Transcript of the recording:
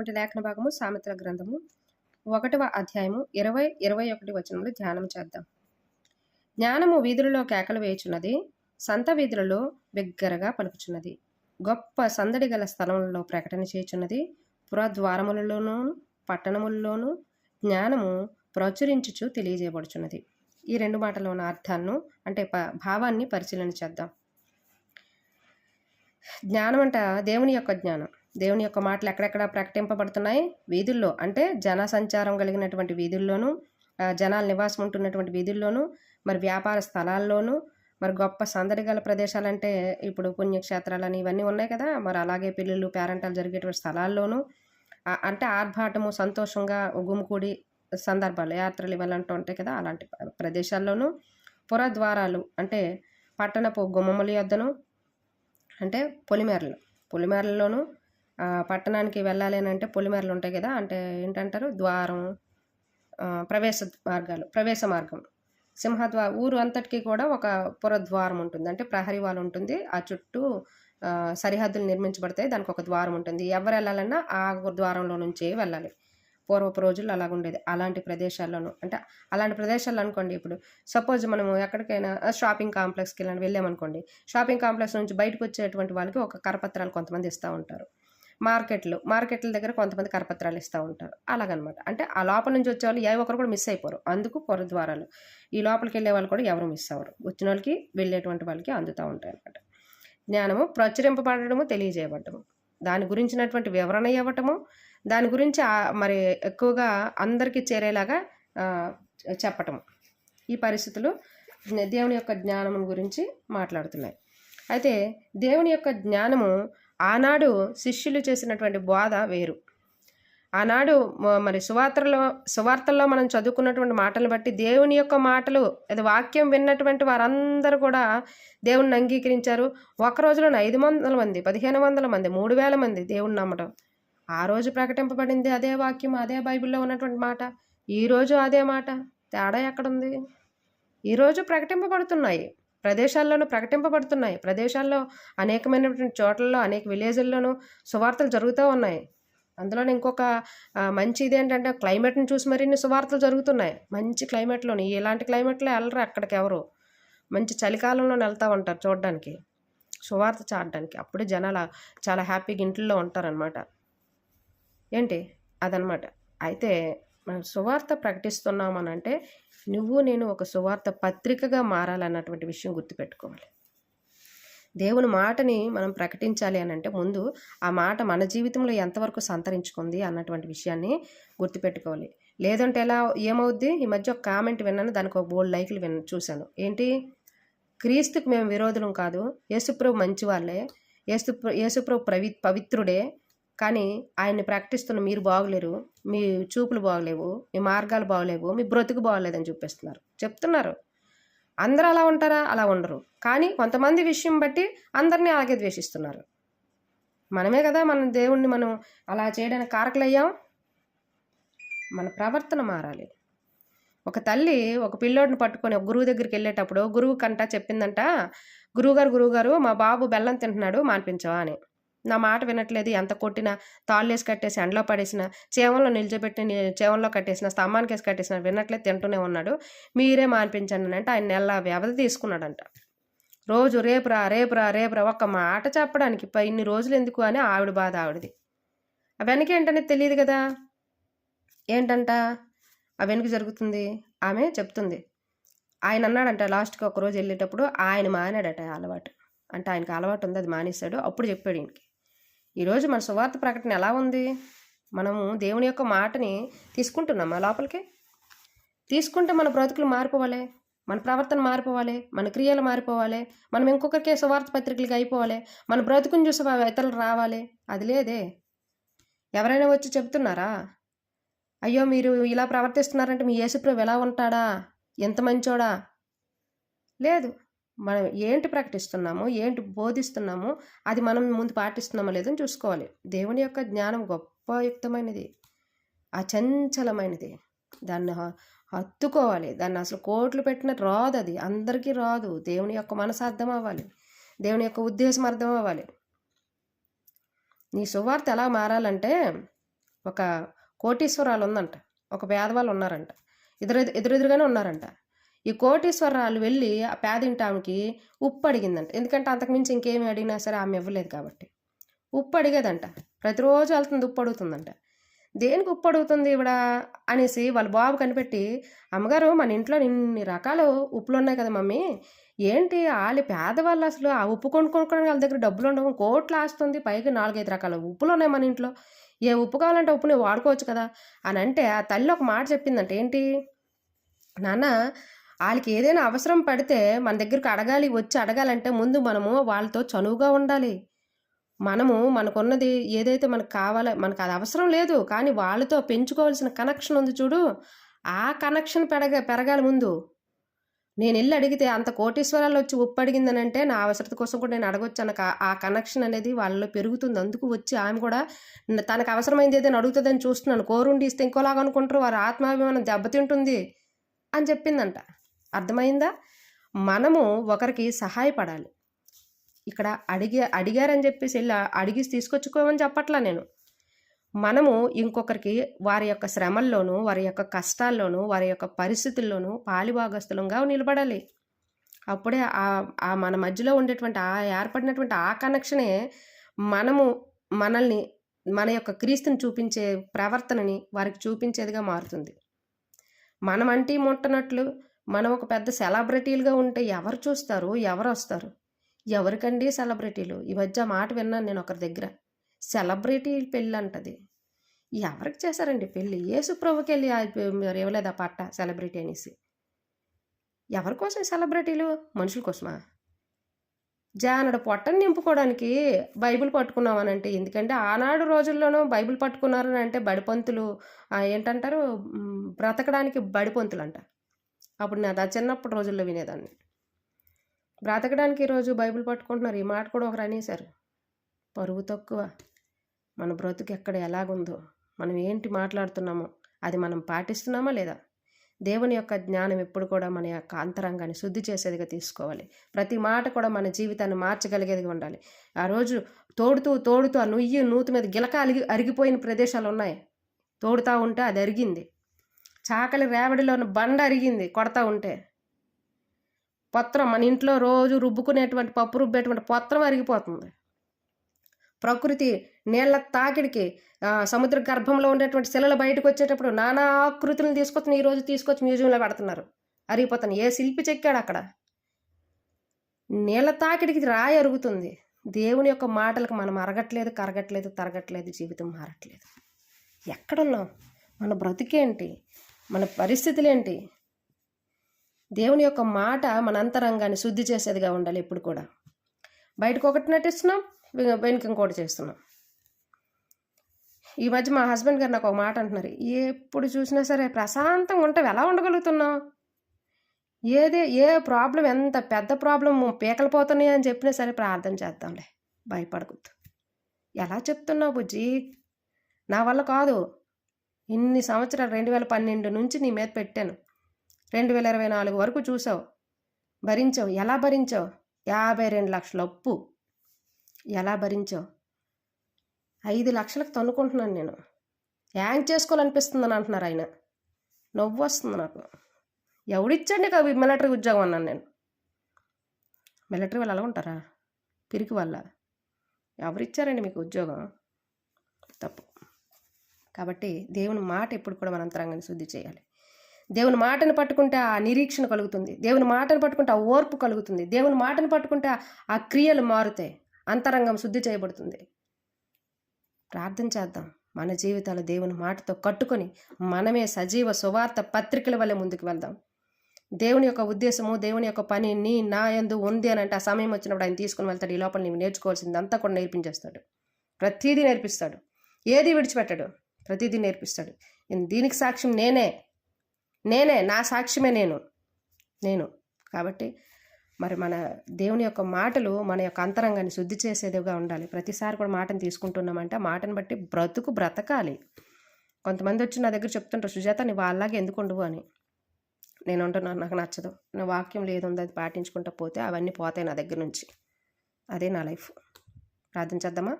చదివినటువంటి లేఖన భాగము సామెతల గ్రంథము 1వ అధ్యాయము 20-21 వచనములు ధ్యానం చేద్దాం. జ్ఞానము వీధులలో కేకలు వేయుచున్నది, సంత వీధులలో బిగ్గరగా పలుకుచున్నది. గొప్ప సందడి గల స్థలములలో ప్రకటన చేయుచున్నది. పురద్వారములలోనూ పట్టణములలోనూ జ్ఞానము ప్రచురించుచు తెలియజేయబడుచున్నది. ఈ రెండు మాటల ఉన్న అర్థాన్ని అంటే భావాన్ని పరిశీలన చేద్దాం. జ్ఞానం అంట దేవుని యొక్క జ్ఞానం. దేవుని యొక్క మాటలు ఎక్కడెక్కడ ప్రకటింపబడుతున్నాయి? వీధుల్లో, అంటే జన సంచారం కలిగినటువంటి వీధుల్లోనూ, జనాలు నివాసం ఉంటున్నటువంటి వీధుల్లోనూ, మరి వ్యాపార స్థలాల్లోనూ, మరి గొప్ప సందడి గల ప్రదేశాలంటే ఇప్పుడు పుణ్యక్షేత్రాలని ఇవన్నీ ఉన్నాయి కదా, మరి అలాగే పెళ్ళిళ్ళు పేరంటాలు జరిగేటువంటి స్థలాల్లోనూ, అంటే ఆర్భాటము సంతోషంగా గుమికూడి సందర్భాలు యాత్రలు ఇవన్నీ ఉంటాయి కదా, అలాంటి ప్రదేశాల్లోనూ, పురద్వారాలు అంటే పట్టణపు గుమ్మముల యొద్దను, అంటే పొలిమేరలలోనూ, పట్టణానికి వెళ్ళాలి అని అంటే పొలిమేరలు ఉంటాయి కదా, అంటే ఏంటంటారు ద్వారం, ప్రవేశ మార్గం. ఊరు అంతటికి కూడా ఒక పురద్వారం ఉంటుంది, అంటే ప్రహరీ వాల్ ఉంటుంది. ఆ చుట్టూ సరిహద్దులు నిర్మించబడతాయి, దానికి ఒక ద్వారం ఉంటుంది. ఎవరు వెళ్ళాలన్నా ఆ ద్వారంలో నుంచే వెళ్ళాలి. పూర్వపు రోజుల్లో అలాగుండేది. అలాంటి ప్రదేశాల్లోనూ, అంటే అలాంటి ప్రదేశాల్లో అనుకోండి, ఇప్పుడు సపోజ్ మనము ఎక్కడికైనా షాపింగ్ కాంప్లెక్స్కి వెళ్ళామనుకోండి, షాపింగ్ కాంప్లెక్స్ నుంచి బయటకు వచ్చేటువంటి వాళ్ళకి ఒక కరపత్రాలు కొంతమంది ఇస్తూ ఉంటారు. మార్కెట్ల దగ్గర కొంతమంది కరపత్రాలు ఇస్తూ ఉంటారు. అలాగనమాట. అంటే ఆ లోపల నుంచి వచ్చే వాళ్ళు ఏ ఒక్కరు కూడా మిస్ అయిపోరు. అందుకు పురద్వారాలు. ఈ లోపలికి వెళ్ళే వాళ్ళు కూడా ఎవరు మిస్ అవ్వరు. వచ్చిన వాళ్ళకి వెళ్ళేటువంటి వాళ్ళకి అందుతూ ఉంటాయి అన్నమాట. జ్ఞానము ప్రచురింపబడము, తెలియజేయబడము, దాని గురించినటువంటి వివరణ ఇవ్వటము, దాని గురించి మరి ఎక్కువగా అందరికీ చేరేలాగా చెప్పటము. ఈ పరిస్థితులు దేవుని యొక్క జ్ఞానం గురించి మాట్లాడుతున్నాయి. అయితే దేవుని యొక్క జ్ఞానము ఆనాడు శిష్యులు చేసినటువంటి బోధ వేరు. ఆనాడు మరి సువార్తల్లో మనం చదువుకున్నటువంటి మాటలను బట్టి దేవుని యొక్క మాటలు, అది వాక్యం విన్నటువంటి వారందరూ కూడా దేవుణ్ణి అంగీకరించారు. ఒక రోజులోనే 500 మంది, 1500 మంది, 3000 మంది దేవుణ్ణి నమ్మటం. ఆ రోజు ప్రకటింపబడింది అదే వాక్యం, అదే బైబిల్లో ఉన్నటువంటి మాట. ఈరోజు అదే మాట. తేడా ఎక్కడుంది? ఈరోజు ప్రకటింపబడుతున్నాయి, ప్రదేశాల్లో అనేకమైనటువంటి చోట్లలో, అనేక విలేజ్ల్లోనూ సువార్తలు జరుగుతూ ఉన్నాయి. అందులోనే ఇంకొక మంచి ఇదేంటంటే క్లైమేట్ని చూసి మరిన్ని సువార్తలు జరుగుతున్నాయి. మంచి క్లైమేట్లోని, ఇలాంటి క్లైమేట్లో వెళ్ళరు అక్కడికి ఎవరు. మంచి చలికాలంలో వెళ్తూ ఉంటారు చూడడానికి, సువార్త చాటడానికి. అప్పుడే జనాలు చాలా హ్యాపీగా ఇంట్లో ఉంటారనమాట. ఏంటి అదనమాట. అయితే మనం సువార్త ప్రకటిస్తున్నామనంటే నువ్వు నేను ఒక సువార్త పత్రికగా మారాలన్నటువంటి విషయం గుర్తుపెట్టుకోవాలి. దేవుని మాటని మనం ప్రకటించాలి అని అంటే ముందు ఆ మాట మన జీవితంలో ఎంతవరకు సంతరించుకుంది అన్నటువంటి విషయాన్ని గుర్తుపెట్టుకోవాలి. లేదంటే ఏమవుద్ది? ఈ మధ్య ఒక కామెంట్ విన్నాను, దానికి ఒక బోల్డ్ లైకులు చూశాను. ఏంటి? క్రీస్తుకి మేము విరోధులం కాదు, యేసుప్రభు మంచి వాళ్ళే, యేసుప్రభు పవిత్రుడే, కానీ ఆయన్ని ప్రకటిస్తున్న మీరు బాగలేరు, మీ చూపులు బాగలేవు, మీ మార్గాలు బాగలేవు, మీ బ్రతుకు బాగలేదని చెప్తున్నారు. అందరూ అలా ఉంటారా? అలా ఉండరు. కానీ కొంతమంది విషయం బట్టి అందరినీ అలాగే ద్వేషిస్తున్నారు. మనమే కదా మన దేవుణ్ణి మనం అలా చేయడానికి కారకులయ్యాం. మన ప్రవర్తన మారాలి. ఒక తల్లి ఒక పిల్లోడిని పట్టుకొని ఒక గురువు దగ్గరికి వెళ్ళేటప్పుడు గురువు కంట చెప్పిందంట, గురువుగారు మా బాబు బెల్లం తింటున్నాడు, మాన్పించవా అని. నా మాట వినట్లేదు, ఎంత కొట్టినా, తాళ్ళేసి కట్టేసి ఎండలో పడేసిన, చేవంలో నిల్చోబెట్టి చేవంలో కట్టేసిన, స్తంభానికి వేసి కట్టేసిన, వినట్లేదు, తింటూనే ఉన్నాడు, మీరే మాన్పించండి అంటే ఆయన నెల వ్యవధి తీసుకున్నాడంట. రోజు రేపురా ఒక్క మాట చెప్పడానికి ఇన్ని రోజులు ఎందుకు అని ఆవిడ బాధ ఆవిడది. ఆ వెనక ఏంటనేది తెలియదు కదా. ఏంటంట ఆ వెనుక జరుగుతుంది? ఆమె చెప్తుంది. ఆయన అన్నాడంట లాస్ట్కి ఒకరోజు వెళ్ళేటప్పుడు ఆయన మానాడట అలవాటు. అంటే ఆయనకు అలవాటు ఉంది, అది మానేశాడు. అప్పుడు చెప్పాడు ఈయనకి. ఈరోజు మన సువార్త ప్రకటన ఎలా ఉంది? మనము దేవుని యొక్క మాటని తీసుకుంటున్నామా లోపలికి? తీసుకుంటే మన బ్రతుకులు మారిపోవాలి, మన ప్రవర్తన మారిపోవాలి, మన క్రియలు మారిపోవాలి, మనం ఇంకొకరికే సువార్త పత్రికలుగా అయిపోవాలి, మన బ్రతుకుని చూసి ఇతరులు రావాలి. అది లేదే. ఎవరైనా వచ్చి చెప్తున్నారా? అయ్యో మీరు ఇలా ప్రవర్తిస్తున్నారంటే మీ యేసుప్రభు ఎలా ఉంటాడా, ఎంత మంచోడా? లేదు. మనం ఏంటి ప్రకటిస్తున్నామో, ఏంటి బోధిస్తున్నామో అది మనం ముందు పాటిస్తున్నామో లేదని చూసుకోవాలి. దేవుని యొక్క జ్ఞానం గొప్పయుక్తమైనది, అచంచలమైనది. దాన్ని హత్తుకోవాలి. దాన్ని అసలు కోట్లు పెట్టిన రాదు, అది అందరికీ రాదు. దేవుని యొక్క మనసు అర్థం అవ్వాలి, దేవుని యొక్క ఉద్దేశం అర్థం అవ్వాలి. నీ సువార్త ఎలా మారాలంటే ఒక కోటీశ్వరాలు ఉందంట, ఒక పేదవాళ్ళు ఉన్నారంట, ఎదురెదురుగానే ఉన్నారంట. ఈ కోటీశ్వరాలు వెళ్ళి ఆ పేదింటి ఆమెకి ఉప్పు అడిగిందంట. ఎందుకంటే అంతకుమించి ఇంకేమి అడిగినా సరే ఆమె ఇవ్వలేదు కాబట్టి ఉప్పు అడిగేదంట. ప్రతిరోజు వెళ్తుంది, ఉప్పు అడుగుతుందంట. దేనికి ఉప్పు అడుగుతుంది ఇవిడ అనేసి వాళ్ళ బాబు కనిపెట్టి, అమ్మగారు మన ఇంట్లో ఇన్ని రకాల ఉప్పులు ఉన్నాయి కదా మమ్మీ, ఏంటి వాళ్ళు పేదవాళ్ళు అసలు ఆ ఉప్పు కొనుక్కోవడానికి వాళ్ళ దగ్గర డబ్బులు ఉండవు, కోట్లు ఆస్తుంది, పైకి 4-5 రకాల ఉప్పులు ఉన్నాయి మన ఇంట్లో, ఏ ఉప్పు కావాలంటే ఉప్పు నువ్వు వాడుకోవచ్చు కదా అని అంటే ఆ తల్లి ఒక మాట చెప్పిందంట. ఏంటి నాన్న, వాళ్ళకి ఏదైనా అవసరం పడితే మన దగ్గరకు వచ్చి అడగాలంటే ముందు మనము వాళ్ళతో చనువుగా ఉండాలి. మనకున్నది ఏదైతే మనకు కావాలో, మనకు అది అవసరం లేదు కానీ వాళ్ళతో పెంచుకోవాల్సిన కనెక్షన్ ఉంది చూడు, ఆ కనెక్షన్ పెరగాలి ముందు. నేను వెళ్ళి అడిగితే అంత కోటీశ్వరాలు వచ్చి ఉప్పు అడిగిందనంటే నా అవసరత కోసం కూడా నేను అడగొచ్చు అన్న ఆ కనెక్షన్ అనేది వాళ్ళలో పెరుగుతుంది. అందుకు వచ్చి ఆమె కూడా తనకు అవసరమైంది ఏదైనా అడుగుతుందని చూస్తున్నాను, కోరుండి ఇస్తే ఇంకోలాగా అనుకుంటారు, వారి ఆత్మాభిమానం దెబ్బతింటుంది అని చెప్పిందంట. అర్థమైందా? మనము ఒకరికి సహాయపడాలి. ఇక్కడ అడిగారని చెప్పేసి వెళ్ళి అడిగి తీసుకొచ్చుకోమని చెప్పట్లా నేను. మనము ఇంకొకరికి వారి యొక్క శ్రమల్లోనూ, వారి యొక్క కష్టాల్లోనూ, వారి యొక్క పరిస్థితుల్లోనూ పాలిభాగస్తులంగా నిలబడాలి. అప్పుడే మన మధ్యలో ఉండేటువంటి ఏర్పడినటువంటి ఆ కనెక్షనే మనల్ని మన యొక్క క్రీస్తుని చూపించే ప్రవర్తనని వారికి చూపించేదిగా మారుతుంది. మనం అంటి ముట్టనట్లు మనం ఒక పెద్ద సెలబ్రిటీలుగా ఉంటే ఎవరు చూస్తారు, ఎవరు వస్తారు? ఎవరికండి సెలబ్రిటీలు? ఈ మధ్య మాట విన్నాను నేను ఒకరి దగ్గర, సెలబ్రిటీ పెళ్ళి అంటది. ఎవరికి చేశారండి పెళ్ళి? యేసుప్రభుకి వెళ్ళి ఇవ్వలేదా పట్ట సెలబ్రిటీ అనేసి? ఎవరి కోసం సెలబ్రిటీలు? మనుషుల కోసమా? జానడు పొట్టను నింపుకోవడానికి బైబిల్ పట్టుకున్నామనంటే, ఎందుకంటే ఆనాడు రోజుల్లోనూ బైబిల్ పట్టుకున్నారని అంటే బడిపంతులు ఏంటంటారు, బ్రతకడానికి బడిపంతులు అంట. అప్పుడు నా చిన్నప్పటి రోజుల్లో వినేదాన్ని. బ్రతకడానికి ఈరోజు బైబిల్ పట్టుకుంటున్నారు. ఈ మాట కూడా ఒకరు అనేశారు. పరువు తక్కువ. మన బ్రతుకు ఎక్కడ ఎలాగుందో, మనం ఏంటి మాట్లాడుతున్నామో అది మనం పాటిస్తున్నామా లేదా? దేవుని యొక్క జ్ఞానం ఎప్పుడు కూడా మన యొక్క అంతరంగాన్ని శుద్ధి చేసేదిగా తీసుకోవాలి. ప్రతి మాట కూడా మన జీవితాన్ని మార్చగలిగేదిగా ఉండాలి. ఆ రోజు తోడుతూ ఆ నూతి మీద గిలక అరిగిపోయిన ప్రదేశాలు ఉన్నాయి. తోడుతూ ఉంటే అది అరిగింది. చాకలి రేవడిలోని బండ అరిగింది కొడతా ఉంటే. పత్రం, మన ఇంట్లో రోజు రుబ్బుకునేటువంటి పప్పు రుబ్బేటువంటి పత్రం అరిగిపోతుంది. ప్రకృతి నీళ్ళ తాకిడికి సముద్ర గర్భంలో ఉండేటువంటి శిలలు బయటకు వచ్చేటప్పుడు నానా ఆకృతులను తీసుకొచ్చి ఈరోజు తీసుకొచ్చి మ్యూజియంలో పెడుతున్నారు, అరిగిపోతాను. ఏ శిల్పి చెక్కాడు అక్కడ? నీళ్ళ తాకిడికి రాయి అరుగుతుంది. దేవుని యొక్క మాటలకు మనం అరగట్లేదు, కరగట్లేదు, తరగట్లేదు, జీవితం మారట్లేదు. ఎక్కడున్నాం? మన బ్రతికేంటి? మన పరిస్థితులేంటి? దేవుని యొక్క మాట మన అంతరంగాన్ని శుద్ధి చేసేదిగా ఉండాలి ఎప్పుడు కూడా. బయటకు ఒకటి నటిస్తున్నాం, వెనుక ఇంకోటి చేస్తున్నాం. ఈ మధ్య మా హస్బెండ్ గారు నాకు ఒక మాట అంటున్నారు, ఎప్పుడు చూసినా సరే ప్రశాంతంగా ఉంటావు, ఎలా ఉండగలుగుతున్నావు? ఏ ప్రాబ్లం, ఎంత పెద్ద ప్రాబ్లం పీకలు పోతున్నాయి అని చెప్పినా సరే ప్రార్థన చేద్దాంలే, భయపడకూడదు. ఎలా చెప్తున్నావు బుజ్జి? నా వల్ల కాదు. ఇన్ని సంవత్సరాలు 2012 నుంచి నీ మీద పెట్టాను, 2024 వరకు చూసావు, భరించావు. ఎలా భరించావు? 52 లక్షల అప్పు ఎలా భరించావు? 5 లక్షలకు తన్నుకుంటున్నాను నేను. యాంగ్ చేసుకోవాలనిపిస్తుందని అంటున్నారు ఆయన. నవ్వు వస్తుంది నాకు. ఎవడిచ్చాడు నీకు మిలిటరీ ఉద్యోగం అన్నాను నేను. మిలిటరీ వాళ్ళు అలా ఉంటారా? పిరికి వాళ్ళ? ఎవరిచ్చారండి మీకు ఉద్యోగం? తప్పు. కాబట్టి దేవుని మాట ఎప్పుడు కూడా మన అంతరంగాన్ని శుద్ధి చేయాలి. దేవుని మాటను పట్టుకుంటే ఆ నిరీక్షణ కలుగుతుంది. దేవుని మాటను పట్టుకుంటే ఆ ఓర్పు కలుగుతుంది. దేవుని మాటను పట్టుకుంటే ఆ క్రియలు మారుతాయి. అంతరంగం శుద్ధి చేయబడుతుంది. ప్రార్థన చేద్దాం. మన జీవితాలు దేవుని మాటతో కట్టుకొని మనమే సజీవ సువార్త పత్రికల వల్లే ముందుకు వెళ్దాం. దేవుని యొక్క ఉద్దేశము, దేవుని యొక్క పని నా యందు ఉంది అని అంటే ఆ సమయం వచ్చినప్పుడు ఆయన తీసుకుని వెళ్తాడు. ఈ లోపల నీవు నేర్చుకోవాల్సింది అంతా కూడా నేర్పించేస్తాడు. ప్రతిదీ నేర్పిస్తాడు. ఏది విడిచిపెట్టాడు, ప్రతిదీ నేర్పిస్తాడు. దీనికి సాక్ష్యం నేనే, నా సాక్ష్యమే నేను. కాబట్టి మరి మన దేవుని యొక్క మాటలు మన యొక్క అంతరంగాన్ని శుద్ధి చేసేదిగా ఉండాలి. ప్రతిసారి కూడా మాటను తీసుకుంటున్నామంటే మాటను బట్టి బ్రతకాలి. కొంతమంది వచ్చి నా దగ్గర చెప్తుంటారు, సుజాత నువ్వు అలాగే ఎందుకు ఉండవు అని. నేను అంటున్నాను, నాకు నచ్చదు. నా వాక్యం లేదుంది, అది పాటించుకుంటూ పోతే అవన్నీ పోతాయి నా దగ్గర నుంచి. అదే నా లైఫ్. ప్రార్థన చేద్దామా?